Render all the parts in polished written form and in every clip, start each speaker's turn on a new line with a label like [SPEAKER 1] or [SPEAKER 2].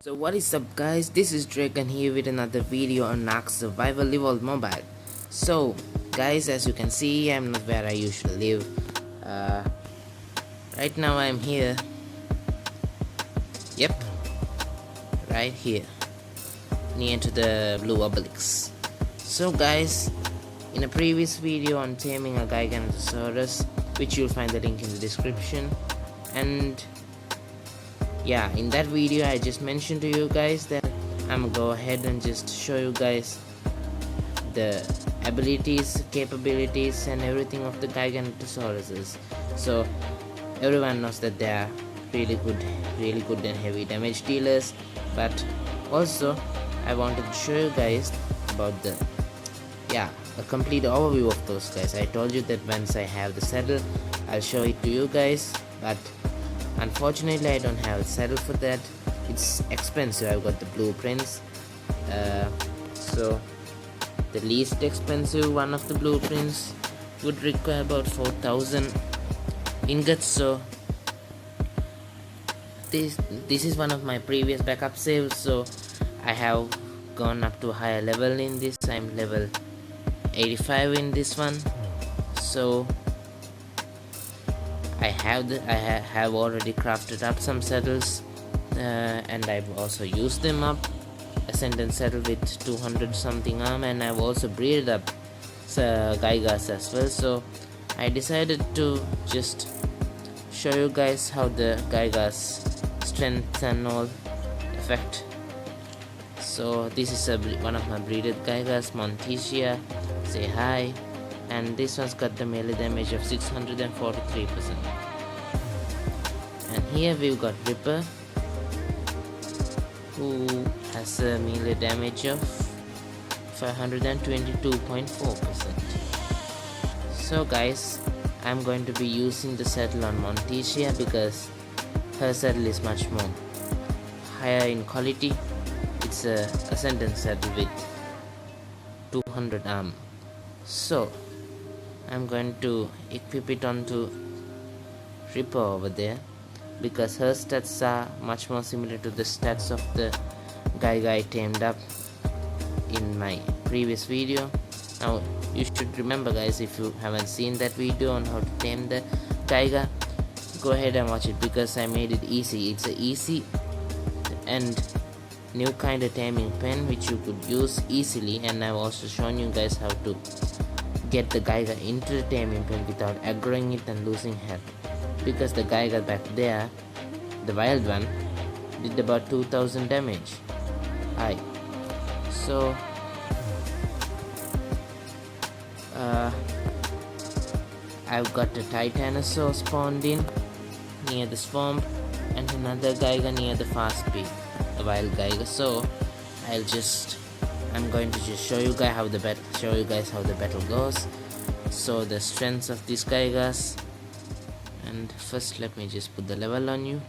[SPEAKER 1] So what is up guys, this is Drakane here with another video on Ark Survival Evolved Mobile. So guys, as you can see, I'm not where I usually live. Right now I'm here. Yep, right here, near to the blue obelisk. So guys, in a previous video on taming a Giganotosaurus, which you'll find the link in the description, and yeah, in that video I just mentioned to you guys that I'm gonna go ahead and just show you guys the abilities, capabilities and everything of the Giganotosauruses. So everyone knows that they are really good and heavy damage dealers, but also I wanted to show you guys about a complete overview of those guys. I told you that once I have the saddle I'll show it to you guys, but unfortunately I don't have a saddle for that. It's expensive. I've got the blueprints, so the least expensive one of the blueprints would require about 4,000 ingots. So this is one of my previous backup saves, so I have gone up to a higher level in this. I'm level 85 in this one, so I have already crafted up some saddles, and I've also used them up. Ascendant saddle with 200 something armor, and I've also breeded up Gigas as well. So I decided to just show you guys how the Gigas strength and all affect. So this is one of my breeded Gigas, Montesia. Say hi. And this one's got the melee damage of 643%. And here we've got Ripper, who has a melee damage of 522.4%. So guys, I'm going to be using the saddle on Montesia because her saddle is much more higher in quality. It's a Ascendant saddle with 200 armor. So I'm going to equip it onto Ripper over there because her stats are much more similar to the stats of the Giga I tamed up in my previous video. Now you should remember guys, if you haven't seen that video on how to tame the Giga, go ahead and watch it because I made it easy. It's a easy and new kind of taming pen which you could use easily, and I've also shown you guys how to get the Giga into the taming pen without aggroing it and losing health, because the Giga back there, the wild one, did about 2000 damage. So I've got a Titanosaur spawned in near the swamp and another Giga near the fast peak, the wild Giga. So I'm going to just show you guys how the battle goes. So the strengths of these Gigas, and first let me just put the level on you.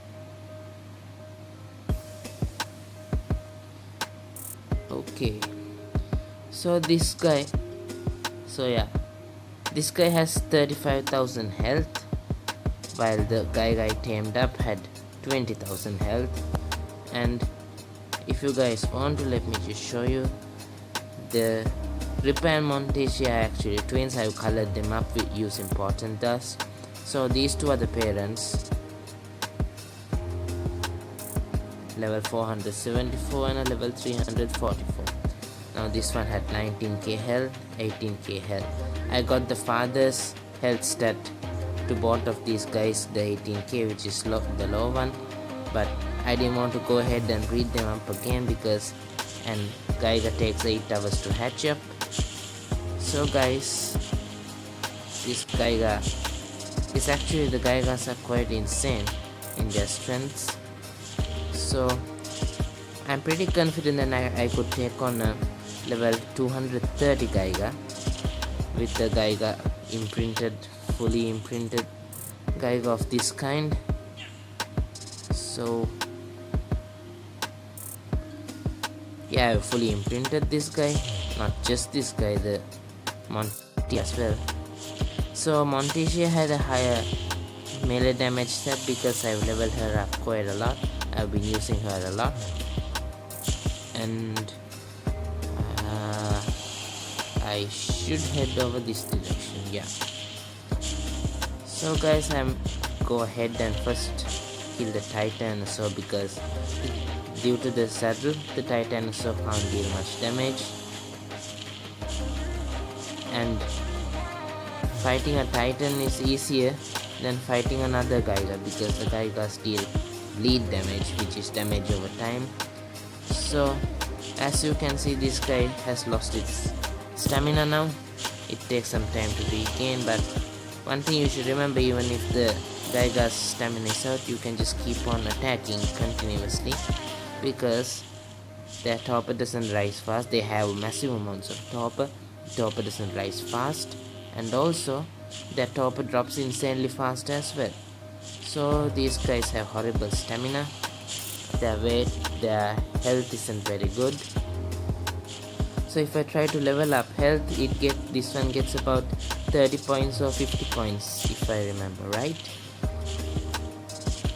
[SPEAKER 1] Okay, so this guy has 35,000 health, while the Giga I tamed up had 20,000 health. And if you guys want to, let me just show you. The Ripper and Montesia are actually twins. I've colored them up using important dust. So these two are the parents, level 474 and a level 344. Now this one had 19k health, 18k health. I got the father's health stat to both of these guys, the 18k, which is the low one, but I didn't want to go ahead and breed them up again because Giga takes 8 hours to hatch up. So guys, this Giga is actually, the Gigas are quite insane in their strengths. So I'm pretty confident that I could take on a level 230 Giga with the Giga fully imprinted Giga of this kind. So yeah, I fully imprinted this guy, not just this guy, the Monty as well. So Montesia had a higher melee damage stat because I've leveled her up quite a lot. I've been using her a lot. and I should head over this direction. Yeah. So guys, I'm go ahead and first kill the Titanosaur, because due to the saddle, the Titanosaur can't deal much damage, and fighting a Titan is easier than fighting another Giga, because the Gigas deal bleed damage, which is damage over time. So as you can see, this guy has lost its stamina now. It takes some time to regain, but one thing you should remember, even if the Giga's stamina is out, you can just keep on attacking continuously, because their torpor doesn't rise fast. They have massive amounts of torpor. Torpor doesn't rise fast, and also their torpor drops insanely fast as well. So these guys have horrible stamina. Their health isn't very good. So if I try to level up health, this one gets about 30 points or 50 points if I remember right.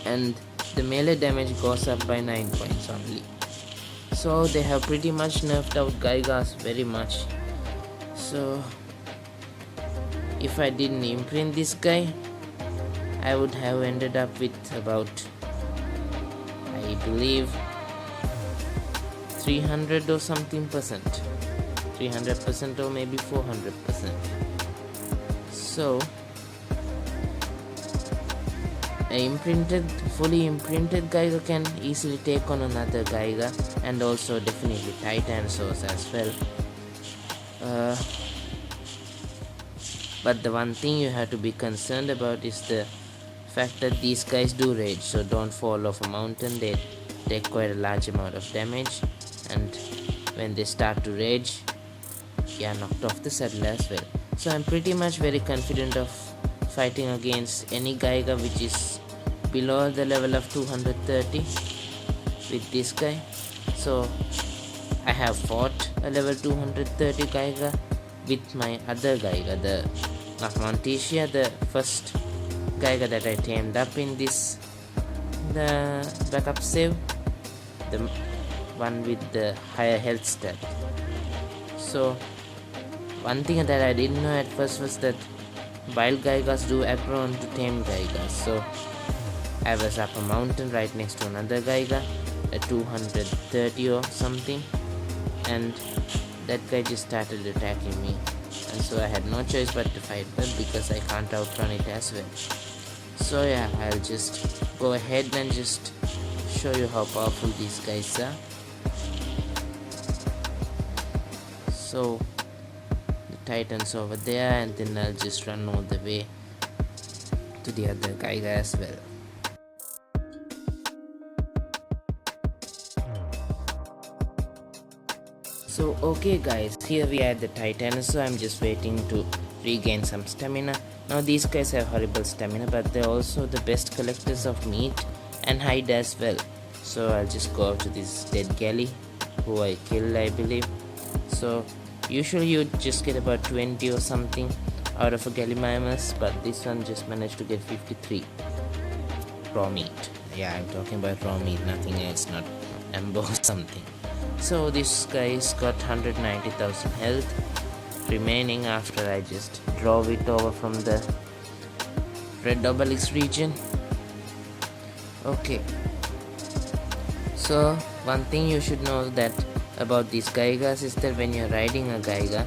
[SPEAKER 1] And the melee damage goes up by 9 points only. So they have pretty much nerfed out Gigas very much. So if I didn't imprint this guy, I would have ended up with about, I believe, 300 or something percent. 300% or maybe 400%. So a fully imprinted Giga can easily take on another Giga, and also definitely Titanosaurs as well. But the one thing you have to be concerned about is the fact that these guys do rage, so don't fall off a mountain. They take quite a large amount of damage, and when they start to rage, you are knocked off the saddle as well. So I'm pretty much very confident of fighting against any Giga which is below the level of 230 with this guy. So I have fought a level 230 Giga with my other Giga, the Montesia, the first Giga that I tamed up in the backup save, the one with the higher health stat. So one thing that I didn't know at first was that wild Gigas do aggro onto tame Gigas. So I was up a mountain right next to another Giga at 230 or something, and that guy just started attacking me, and so I had no choice but to fight back, because I can't outrun it as well. So yeah, I'll just go ahead and just show you how powerful these guys are. So the Titan's over there, and then I'll just run all the way to the other Giga as well. So okay guys, here we are at the Titanosaur. I'm just waiting to regain some stamina. Now these guys have horrible stamina, but they're also the best collectors of meat and hide as well. So I'll just go out to this dead galley, who I killed, I believe. So usually you just get about 20 or something out of a Gallimimus, but this one just managed to get 53 raw meat. Yeah, I'm talking about raw meat, nothing else, not ambo or something. So this guy's got 190,000 health remaining after I just drove it over from the red obelisk region. Okay, so one thing you should know that about these Gigas is that when you're riding a Giga,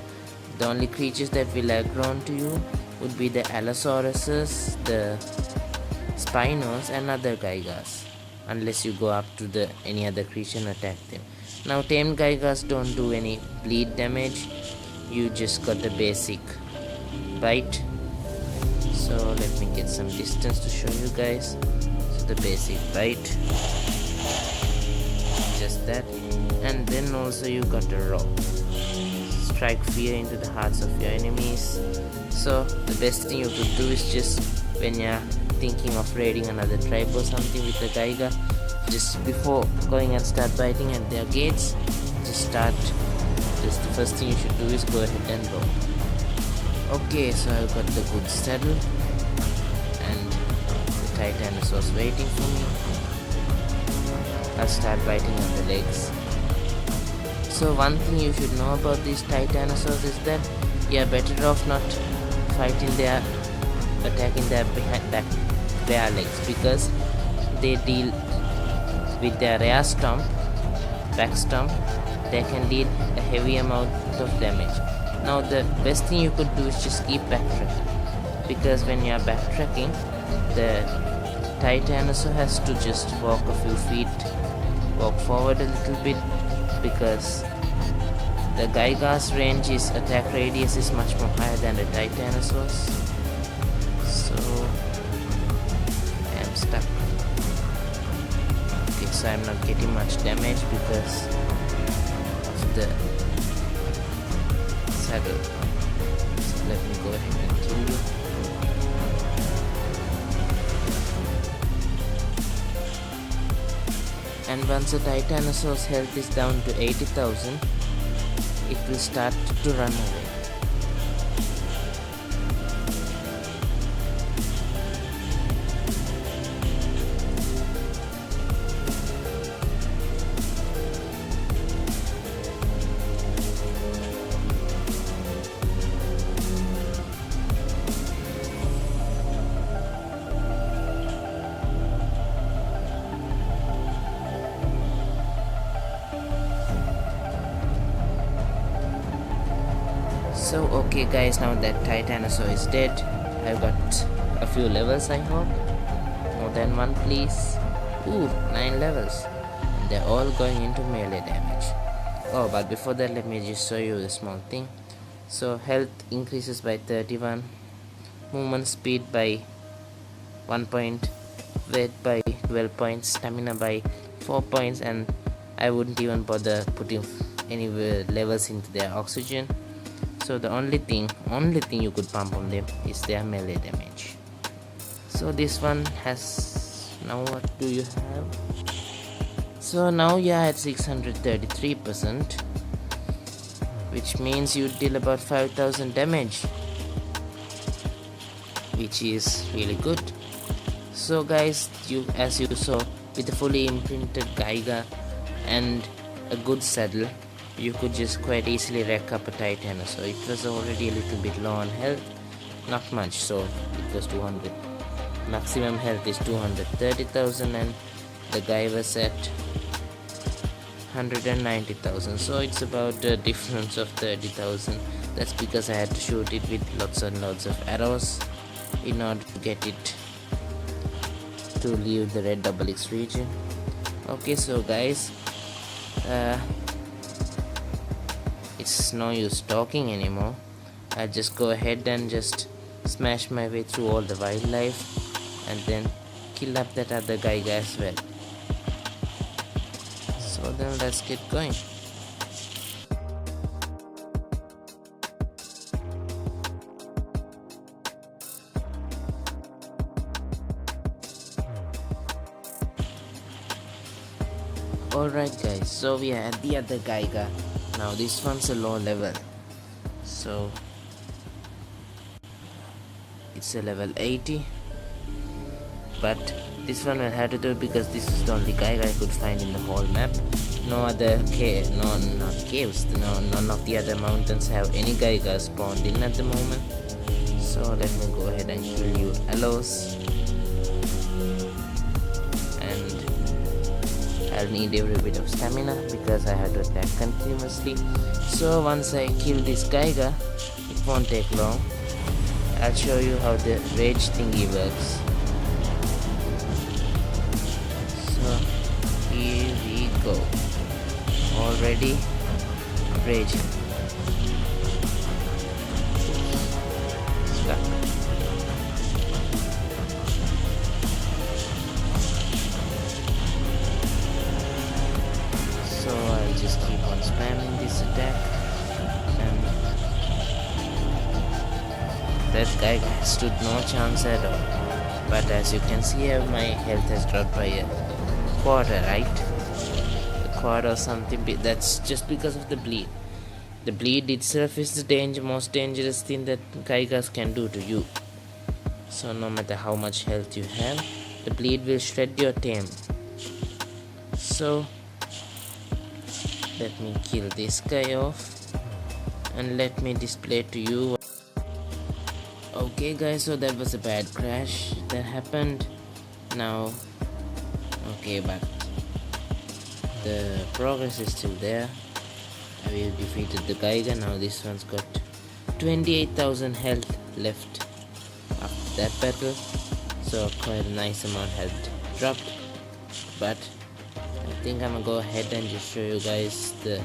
[SPEAKER 1] the only creatures that will aggro onto you would be the Allosauruses, the Spinos, and other Gigas, unless you go up to any other creature and attack them. Now tamed Gigas don't do any bleed damage, you just got the basic bite. So let me get some distance to show you guys. So the basic bite, just that, and then also you got a rock. Strike fear into the hearts of your enemies. So the best thing you could do is just when you're thinking of raiding another tribe or something with a Giga, just before going and start biting at their gates, just the first thing you should do is go ahead and roll. Okay, so I've got the good saddle, and the Titanosaur's waiting for me. I'll start biting on the legs. So one thing you should know about these titanosaurs is that you are better off not attacking their back legs, because they deal with their rear stomp, back stomp. They can deal a heavy amount of damage. Now the best thing you could do is just keep backtracking, because when you are backtracking, the titanosaur has to just walk a few feet, walk forward a little bit, because the Giga's attack radius is much more higher than the titanosaur's. So I am stuck. Okay, so I'm not getting much damage because of the saddle. So let me go ahead and kill you. And once the titanosaur's health is down to 80,000, it will start to run away. So okay guys, now that titanosaur is dead, I've got a few levels, I hope. More than one please. Ooh, 9 levels. And they're all going into melee damage. Oh, but before that, let me just show you a small thing. So health increases by 31, movement speed by 1 point, weight by 12 points, stamina by 4 points, and I wouldn't even bother putting any levels into their oxygen. So the only thing you could pump on them is their melee damage. So this one has, now what do you have? So now you're at 633%, which means you deal about 5,000 damage, which is really good. So guys, as you saw, with a fully imprinted Giga and a good saddle, you could just quite easily rack up a titanosaur. It was already a little bit low on health, not much, so it was 200. Maximum health is 230,000 and the guy was at 190,000, so it's about a difference of 30,000. That's because I had to shoot it with lots and lots of arrows in order to get it to leave the red XX region. Okay, so guys, it's no use talking anymore. I'll just go ahead and just smash my way through all the wildlife and then kill up that other guy as well. So then let's get going. Alright guys, so we are at the other Giga. Now this one's a low level, so it's a level 80, but this one will have to do because this is the only Giga I could find in the whole map. No other not caves, none of the other mountains have any Gigas spawned in at the moment. So let me go ahead and kill you allos, and I'll need every bit of stamina because I have to attack continuously. So once I kill this Giga, it won't take long. I'll show you how the rage thingy works. So here we go. Already raging. Stuck. So I'll just keep on spamming this attack, and that guy stood no chance at all. But as you can see, my health has dropped by a quarter, right? A quarter or something. That's just because of the bleed. The bleed itself is the most dangerous thing that Gigas can do to you. So no matter how much health you have, the bleed will shred your tame. So let me kill this guy off and let me display to you. Okay guys, so that was a bad crash that happened. Now okay, but the progress is still there. We have defeated the Giga. Now this one's got 28,000 health left after that battle, so quite a nice amount health dropped. But I think I'm gonna go ahead and just show you guys the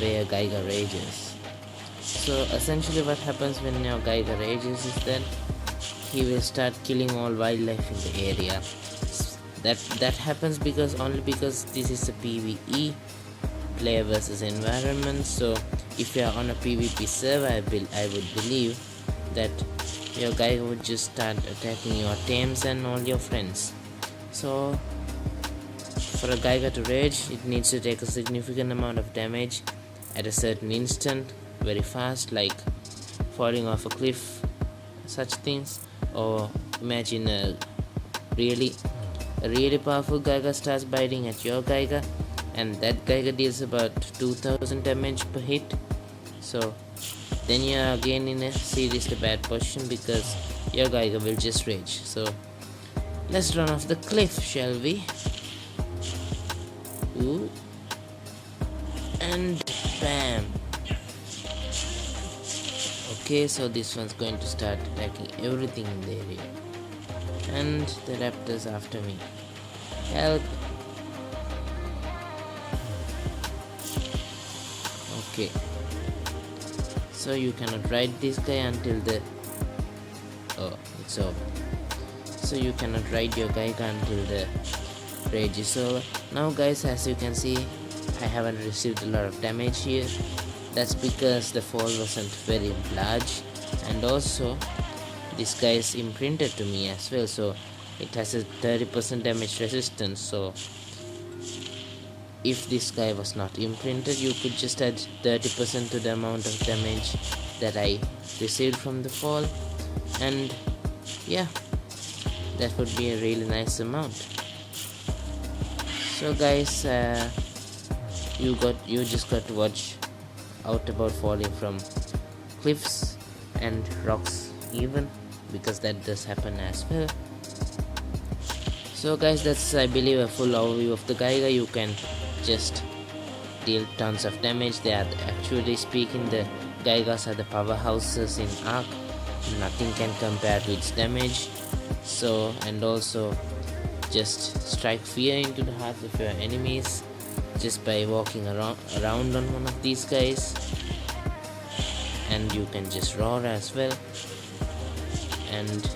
[SPEAKER 1] way a Giga rages. So essentially what happens when your Giga rages is that he will start killing all wildlife in the area. That happens only because this is a PvE, player versus environment. So if you are on a PvP server, I would believe that your guy would just start attacking your tames and all your friends. So for a Giga to rage, it needs to take a significant amount of damage at a certain instant, very fast, like falling off a cliff, such things. Or imagine a really powerful Giga starts biting at your Giga, and that Giga deals about 2000 damage per hit. So then you are again in a seriously bad position because your Giga will just rage. So let's run off the cliff, shall we? Ooh. And bam. Okay, so this one's going to start attacking everything in the area. And the raptors after me. Help. Okay. So you cannot ride this guy until the... Oh, it's over. So you cannot ride your Giga until the rage is over. Now guys, as you can see, I haven't received a lot of damage here. That's because the fall wasn't very large, and also this guy is imprinted to me as well, so it has a 30% damage resistance. So if this guy was not imprinted, you could just add 30% to the amount of damage that I received from the fall, and yeah, that would be a really nice amount. So guys, you just got to watch out about falling from cliffs and rocks even, because that does happen as well. So guys, that's I believe a full overview of the Giga. You can just deal tons of damage. They are actually speaking, the Gigas are the powerhouses in Ark. Nothing can compare to its damage. So, and also just strike fear into the hearts of your enemies just by walking around on one of these guys, and you can just roar as well. And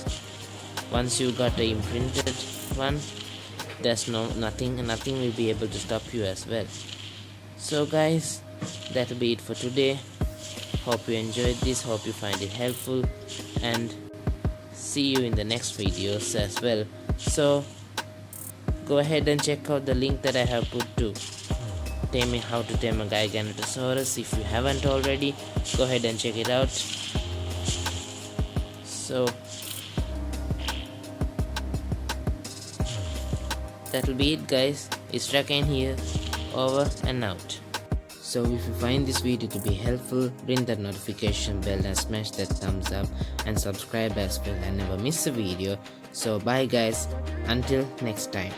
[SPEAKER 1] once you got the imprinted one, there's nothing will be able to stop you as well. So guys, that'll be it for today. Hope you enjoyed this, hope you find it helpful, and see you in the next videos as well. So go ahead and check out the link that I have put to how to tame a Giganotosaurus. If you haven't already, go ahead and check it out. So that'll be it guys. It's Drakane here, over and out. So if you find this video to be helpful, ring that notification bell and smash that thumbs up, and subscribe as well and never miss a video. So bye guys, until next time.